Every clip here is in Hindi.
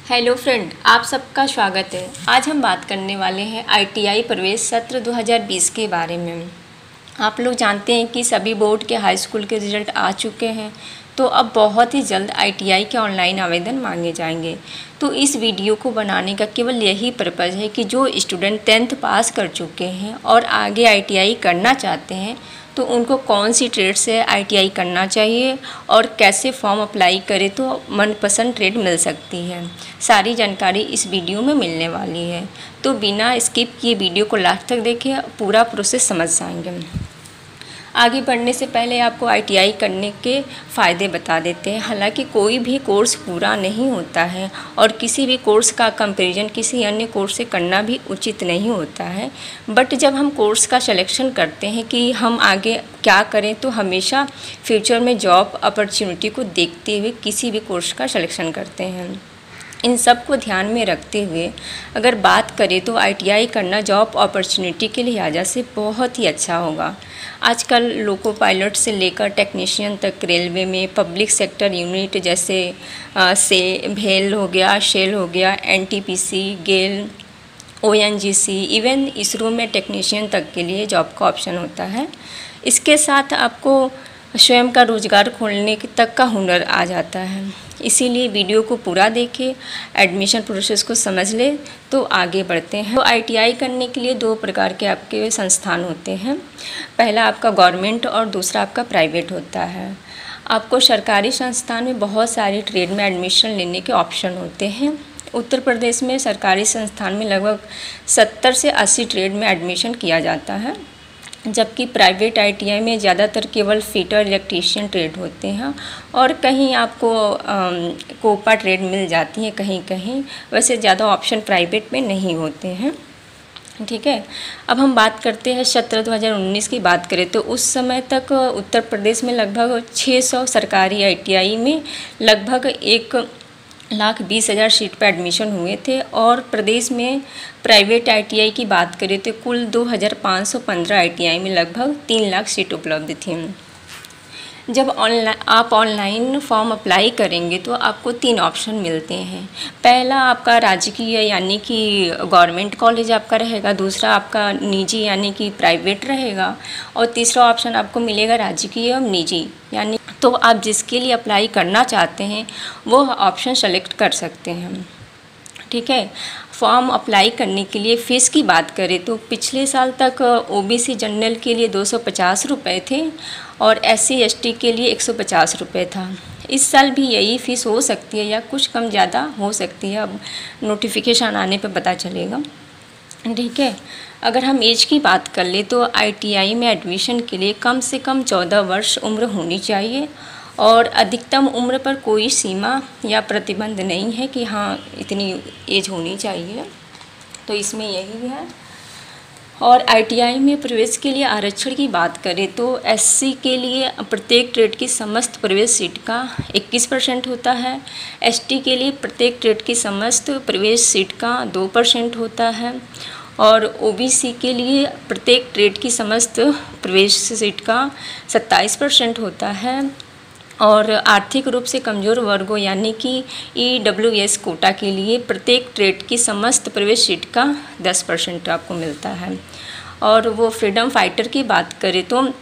हेलो फ्रेंड, आप सबका स्वागत है। आज हम बात करने वाले हैं आईटीआई प्रवेश सत्र 2020 के बारे में। आप लोग जानते हैं कि सभी बोर्ड के हाई स्कूल के रिजल्ट आ चुके हैं, तो अब बहुत ही जल्द आईटीआई के ऑनलाइन आवेदन मांगे जाएंगे। तो इस वीडियो को बनाने का केवल यही पर्पज़ है कि जो स्टूडेंट 10th पास कर चुके हैं और आगे आईटीआई करना चाहते हैं तो उनको कौन सी ट्रेड से आईटीआई करना चाहिए और कैसे फॉर्म अप्लाई करें तो मनपसंद ट्रेड मिल सकती है। सारी जानकारी इस वीडियो में मिलने वाली है, तो बिना स्किप किए वीडियो को लास्ट तक देखें, पूरा प्रोसेस समझ जाएंगे। आगे बढ़ने से पहले आपको आईटीआई करने के फ़ायदे बता देते हैं। हालांकि कोई भी कोर्स पूरा नहीं होता है और किसी भी कोर्स का कंपैरिजन किसी अन्य कोर्स से करना भी उचित नहीं होता है, बट जब हम कोर्स का सिलेक्शन करते हैं कि हम आगे क्या करें तो हमेशा फ्यूचर में जॉब अपॉर्चुनिटी को देखते हुए किसी भी कोर्स का सिलेक्शन करते हैं। इन सब को ध्यान में रखते हुए अगर बात करें तो आईटीआई करना जॉब अपॉर्चुनिटी के लिहाजा से बहुत ही अच्छा होगा। आजकल लोको पायलट से लेकर टेक्नीशियन तक रेलवे में पब्लिक सेक्टर यूनिट जैसे भेल हो गया, शेल हो गया, एनटीपीसी, गेल, ओएनजीसी, इवन इसरो में टेक्नीशियन तक के लिए जॉब का ऑप्शन होता है। इसके साथ आपको स्वयं का रोज़गार खोलने तक का हुनर आ जाता है। इसीलिए वीडियो को पूरा देखें, एडमिशन प्रोसेस को समझ ले तो आगे बढ़ते हैं। तो आईटीआई करने के लिए दो प्रकार के आपके संस्थान होते हैं। पहला आपका गवर्नमेंट और दूसरा आपका प्राइवेट होता है। आपको सरकारी संस्थान में बहुत सारी ट्रेड में एडमिशन लेने के ऑप्शन होते हैं। उत्तर प्रदेश में सरकारी संस्थान में लगभग 70 से 80 ट्रेड में एडमिशन किया जाता है, जबकि प्राइवेट आईटीआई में ज़्यादातर केवल फिटर इलेक्ट्रीशियन ट्रेड होते हैं और कहीं आपको कोपा ट्रेड मिल जाती है कहीं कहीं। वैसे ज़्यादा ऑप्शन प्राइवेट में नहीं होते हैं। ठीक है, अब हम बात करते हैं सत्र 2019 की बात करें तो उस समय तक उत्तर प्रदेश में लगभग 600 सरकारी आईटीआई में लगभग 1,20,000 सीट पर एडमिशन हुए थे और प्रदेश में प्राइवेट आईटीआई की बात करें तो कुल 2,515 आईटीआई में लगभग 3 लाख सीट उपलब्ध थी। जब आप ऑनलाइन फॉर्म अप्लाई करेंगे तो आपको 3 ऑप्शन मिलते हैं। पहला आपका राजकीय यानी कि गवर्नमेंट कॉलेज आपका रहेगा, दूसरा आपका निजी यानी कि प्राइवेट रहेगा और तीसरा ऑप्शन आपको मिलेगा राजकीय और निजी यानी। तो आप जिसके लिए अप्लाई करना चाहते हैं वो ऑप्शन सेलेक्ट कर सकते हैं। ठीक है, फॉर्म अप्लाई करने के लिए फ़ीस की बात करें तो पिछले साल तक ओबीसी जनरल के लिए 250 रुपये थे और एससी एसटी के लिए 150 रुपये था। इस साल भी यही फ़ीस हो सकती है या कुछ कम ज़्यादा हो सकती है, अब नोटिफिकेशन आने पर पता चलेगा। ठीक है, अगर हम एज की बात कर ले तो आईटीआई में एडमिशन के लिए कम से कम 14 वर्ष उम्र होनी चाहिए और अधिकतम उम्र पर कोई सीमा या प्रतिबंध नहीं है कि हाँ इतनी एज होनी चाहिए, तो इसमें यही है। और आईटीआई में प्रवेश के लिए आरक्षण की बात करें तो एससी के लिए प्रत्येक ट्रेड की समस्त प्रवेश सीट का 21% होता है, एसटी के लिए प्रत्येक ट्रेड की समस्त प्रवेश सीट का 2% होता है और ओबीसी के लिए प्रत्येक ट्रेड की समस्त प्रवेश सीट का 27% होता है और आर्थिक रूप से कमज़ोर वर्गों यानी कि ईडब्ल्यूएस कोटा के लिए प्रत्येक ट्रेड की समस्त प्रवेश सीट का 10% आपको मिलता है। और वो फ्रीडम फाइटर की बात करें तो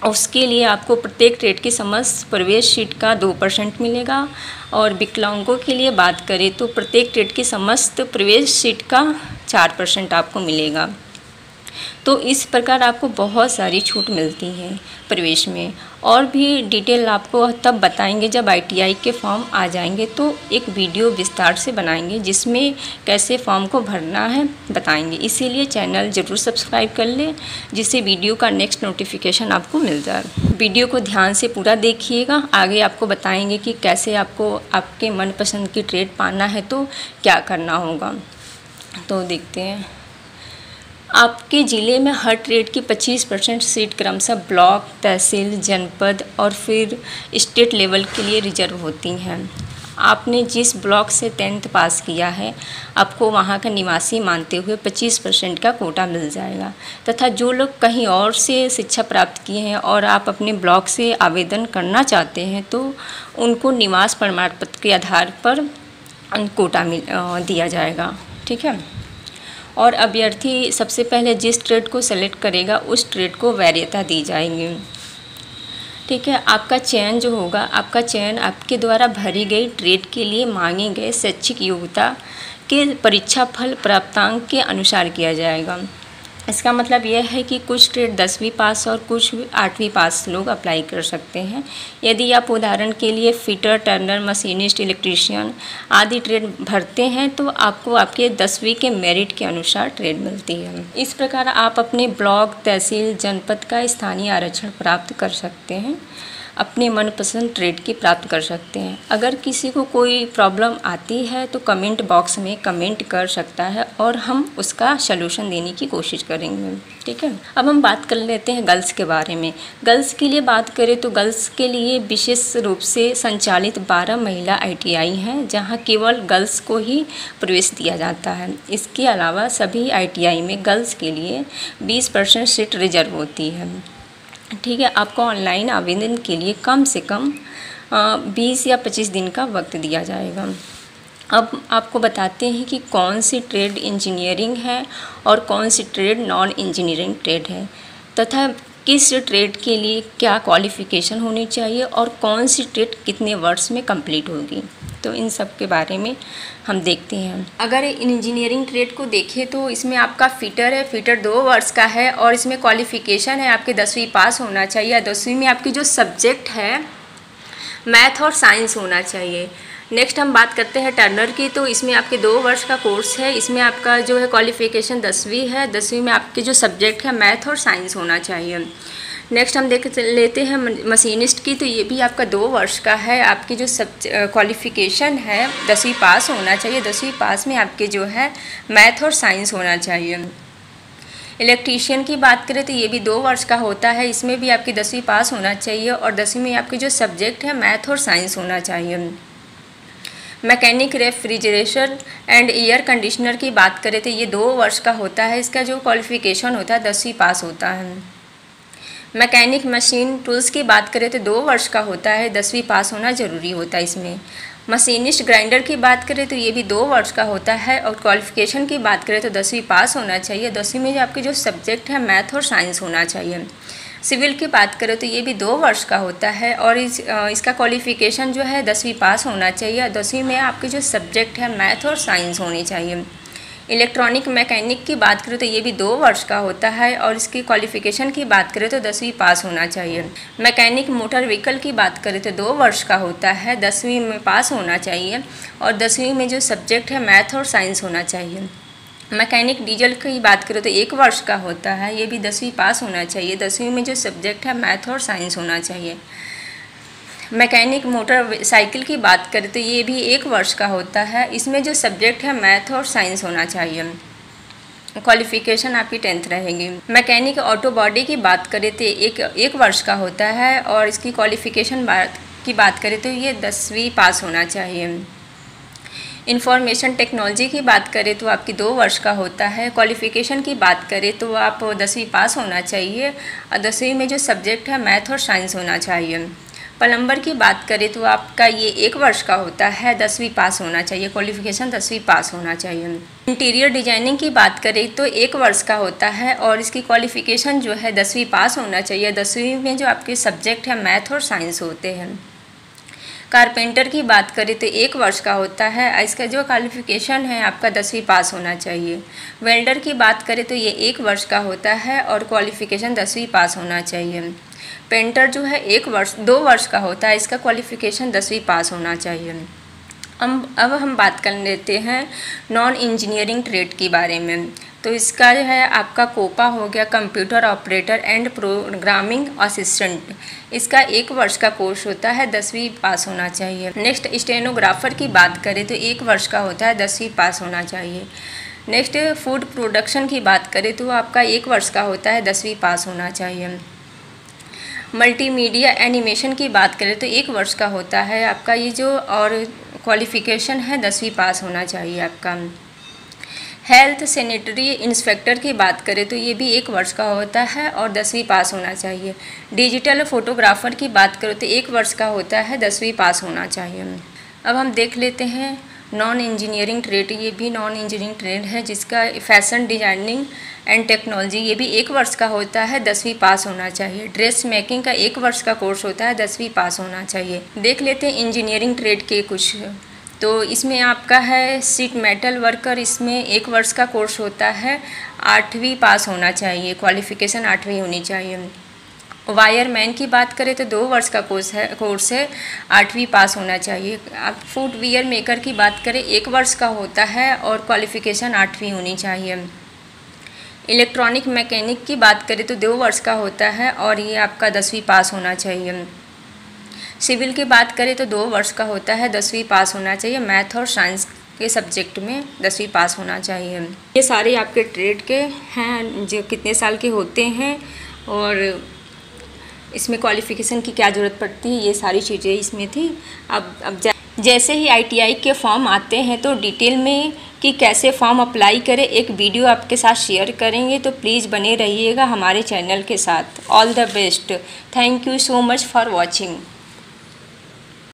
उसके लिए आपको प्रत्येक ट्रेड की समस्त प्रवेश सीट का 2% मिलेगा और विकलांगों के लिए बात करें तो प्रत्येक ट्रेड की समस्त प्रवेश सीट का 4% आपको मिलेगा। तो इस प्रकार आपको बहुत सारी छूट मिलती है प्रवेश में। और भी डिटेल आपको तब बताएंगे जब आईटीआई के फॉर्म आ जाएंगे, तो एक वीडियो विस्तार से बनाएंगे जिसमें कैसे फॉर्म को भरना है बताएंगे। इसीलिए चैनल ज़रूर सब्सक्राइब कर लें जिससे वीडियो का नेक्स्ट नोटिफिकेशन आपको मिल जाए। वीडियो को ध्यान से पूरा देखिएगा, आगे आपको बताएंगे कि कैसे आपको आपके मनपसंद की ट्रेड पाना है तो क्या करना होगा। तो देखते हैं, आपके ज़िले में हर ट्रेड की 25% सीट क्रमशः ब्लॉक, तहसील, जनपद और फिर स्टेट लेवल के लिए रिजर्व होती हैं। आपने जिस ब्लॉक से 10th पास किया है आपको वहाँ का निवासी मानते हुए 25% का कोटा मिल जाएगा, तथा जो लोग कहीं और से शिक्षा प्राप्त किए हैं और आप अपने ब्लॉक से आवेदन करना चाहते हैं तो उनको निवास प्रमाण पत्र के आधार पर कोटा दिया जाएगा। ठीक है। और अभ्यर्थी सबसे पहले जिस ट्रेड को सेलेक्ट करेगा उस ट्रेड को वरीयता दी जाएगी। ठीक है। आपका चयन जो होगा, आपका चयन आपके द्वारा भरी गई ट्रेड के लिए मांगे गए शैक्षिक योग्यता के परीक्षा फल प्राप्तांक के अनुसार किया जाएगा। इसका मतलब यह है कि कुछ ट्रेड 10वीं पास और कुछ 8वीं पास लोग अप्लाई कर सकते हैं। यदि आप उदाहरण के लिए फिटर, टर्नर, मशीनिस्ट, इलेक्ट्रीशियन आदि ट्रेड भरते हैं तो आपको आपके 10वीं के मेरिट के अनुसार ट्रेड मिलती है। इस प्रकार आप अपने ब्लॉक, तहसील, जनपद का स्थानीय आरक्षण प्राप्त कर सकते हैं, अपने मनपसंद ट्रेड की प्राप्त कर सकते हैं। अगर किसी को कोई प्रॉब्लम आती है तो कमेंट बॉक्स में कमेंट कर सकता है और हम उसका सलूशन देने की कोशिश करेंगे। ठीक है। अब हम बात कर लेते हैं गर्ल्स के बारे में। गर्ल्स के लिए बात करें तो गर्ल्स के लिए विशेष रूप से संचालित 12 महिला ITI हैं, जहां केवल गर्ल्स को ही प्रवेश दिया जाता है। इसके अलावा सभी ITI में गर्ल्स के लिए 20% सीट रिजर्व होती है। ठीक है। आपको ऑनलाइन आवेदन के लिए कम से कम 20 या 25 दिन का वक्त दिया जाएगा। अब आपको बताते हैं कि कौन सी ट्रेड इंजीनियरिंग है और कौन सी ट्रेड नॉन इंजीनियरिंग ट्रेड है, तथा किस ट्रेड के लिए क्या क्वालिफ़िकेशन होनी चाहिए और कौन सी ट्रेड कितने वर्ष में कंप्लीट होगी। तो इन सब के बारे में हम देखते हैं। अगर इंजीनियरिंग ट्रेड को देखें तो इसमें आपका फिटर है, फिटर 2 वर्ष का है और इसमें क्वालिफ़िकेशन है आपके 10वीं पास होना चाहिए। 10वीं में आपकी जो सब्जेक्ट है मैथ और साइंस होना चाहिए। नेक्स्ट हम बात करते हैं टर्नर की, तो इसमें आपके 2 वर्ष का कोर्स है। इसमें आपका जो है क्वालिफ़िकेशन 10वीं है। 10वीं में आपके जो सब्जेक्ट है मैथ और साइंस होना चाहिए। नेक्स्ट हम देख लेते हैं मशीनिस्ट की, तो ये भी आपका 2 वर्ष का है। आपकी जो क्वालिफ़िकेशन है 10वीं पास होना चाहिए। 10वीं पास में आपके जो है मैथ और साइंस होना चाहिए। इलेक्ट्रीशियन की बात करें तो ये भी 2 वर्ष का होता है। इसमें भी आपकी 10वीं पास होना चाहिए और 10वीं में आपके जो सब्जेक्ट है मैथ और साइंस होना चाहिए। Mechanic, refrigeration and air conditioner की बात करें तो ये 2 वर्ष का होता है। इसका जो क्वालिफ़िकेशन होता है 10वीं पास होता है। मैकेनिक मशीन टूल्स की बात करें तो 2 वर्ष का होता है। 10वीं पास होना ज़रूरी होता है इसमें। मशीनिस्ट ग्राइंडर की बात करें तो ये भी 2 वर्ष का होता है और क्वालिफ़िकेशन की बात करें तो 10वीं पास होना चाहिए। 10वीं में जो आपके जो सब्जेक्ट है मैथ और साइंस होना चाहिए। सिविल की बात करें तो ये भी 2 वर्ष का होता है और इसका क्वालिफ़िकेशन जो है 10वीं पास होना चाहिए। 10वीं में आपके जो सब्जेक्ट है मैथ और साइंस होनी चाहिए। इलेक्ट्रॉनिक मैकेनिक की बात करें तो ये भी 2 वर्ष का होता है और इसकी क्वालिफ़िकेशन की बात करें तो 10वीं पास होना चाहिए। मैकेनिक मोटर व्हीकल की बात करें तो 2 वर्ष का होता है। 10वीं में पास होना चाहिए और 10वीं में जो सब्जेक्ट है मैथ और साइंस होना चाहिए। मैकेनिक डीजल की बात करें तो 1 वर्ष का होता है। ये भी 10वीं पास होना चाहिए। 10वीं में जो सब्जेक्ट है मैथ और साइंस होना चाहिए। मैकेनिक मोटर साइकिल की बात करें तो ये भी 1 वर्ष का होता है। इसमें जो सब्जेक्ट है मैथ और साइंस होना चाहिए। क्वालिफ़िकेशन आपकी 10th रहेगी। मैकेनिक ऑटो बॉडी की बात करें तो एक वर्ष का होता है और इसकी क्वालिफ़िकेशन की बात करें तो ये 10वीं पास होना चाहिए। इंफॉर्मेशन टेक्नोलॉजी की बात करें तो आपकी 2 वर्ष का होता है। क्वालिफ़िकेशन की बात करें तो आप 10वीं पास होना चाहिए और 10वीं में जो सब्जेक्ट है मैथ और साइंस होना चाहिए। प्लम्बर की बात करें तो आपका ये 1 वर्ष का होता है। 10वीं पास होना चाहिए। क्वालिफ़िकेशन 10वीं पास होना चाहिए। इंटीरियर डिजाइनिंग की बात करें तो 1 वर्ष का होता है और इसकी क्वालिफ़िकेशन जो है 10वीं पास होना चाहिए। 10वीं में जो आपके सब्जेक्ट है मैथ और साइंस होते हैं। कारपेंटर की बात करें तो 1 वर्ष का होता है। इसका जो क्वालिफ़िकेशन है आपका 10वीं पास होना चाहिए। वेल्डर की बात करें तो ये 1 वर्ष का होता है और क्वालिफ़िकेशन 10वीं पास होना चाहिए। पेंटर जो है 2 वर्ष का होता है। इसका क्वालिफ़िकेशन 10वीं पास होना चाहिए। अब हम बात कर लेते हैं नॉन इंजीनियरिंग ट्रेड के बारे में। तो इसका जो है आपका कोपा हो गया, computer operator and programming assistant. इसका 1 वर्ष का कोर्स होता है। 10वीं पास होना चाहिए। नेक्स्ट स्टेनोग्राफर की बात करें तो 1 वर्ष का होता है। 10वीं पास होना चाहिए। नेक्स्ट फूड प्रोडक्शन की बात करें तो आपका 1 वर्ष का होता है। 10वीं पास होना चाहिए। मल्टीमीडिया एनिमेशन की बात करें तो 1 वर्ष का होता है आपका ये जो, और क्वालिफ़िकेशन है 10वीं पास होना चाहिए आपका। हेल्थ सैनिटरी इंस्पेक्टर की बात करें तो ये भी 1 वर्ष का होता है और 10वीं पास होना चाहिए। डिजिटल फोटोग्राफर की बात करें तो 1 वर्ष का होता है। 10वीं पास होना चाहिए। अब हम देख लेते हैं नॉन इंजीनियरिंग ट्रेड, ये भी नॉन इंजीनियरिंग ट्रेड है, जिसका फैशन डिजाइनिंग एंड टेक्नोलॉजी, ये भी 1 वर्ष का होता है, 10वीं पास होना चाहिए। ड्रेस मेकिंग का 1 वर्ष का कोर्स होता है, 10वीं पास होना चाहिए। देख लेते हैं इंजीनियरिंग ट्रेड के कुछ। तो इसमें आपका है शीट मेटल वर्कर, इसमें 1 वर्ष का कोर्स होता है, 8वीं पास होना चाहिए, क्वालिफ़िकेशन 8वीं होनी चाहिए। वायरमैन की बात करें तो 2 वर्ष का कोर्स है, 8वीं पास होना चाहिए। आप फुटवियर मेकर की बात करें 1 वर्ष का होता है और क्वालिफ़िकेशन 8वीं होनी चाहिए। इलेक्ट्रॉनिक मैकेनिक की बात करें तो 2 वर्ष का होता है और ये आपका 10वीं पास होना चाहिए। सिविल की बात करें तो 2 वर्ष का होता है, 10वीं पास होना चाहिए। मैथ और साइंस के सब्जेक्ट में 10वीं पास होना चाहिए। ये सारे आपके ट्रेड के हैं जो कितने साल के होते हैं और इसमें क्वालिफ़िकेशन की क्या ज़रूरत पड़ती है, ये सारी चीज़ें इसमें थी। अब जैसे ही ITI के फॉर्म आते हैं तो डिटेल में कि कैसे फॉर्म अप्लाई करें एक वीडियो आपके साथ शेयर करेंगे, तो प्लीज़ बने रहिएगा हमारे चैनल के साथ। All the best. Thank you so much for watching.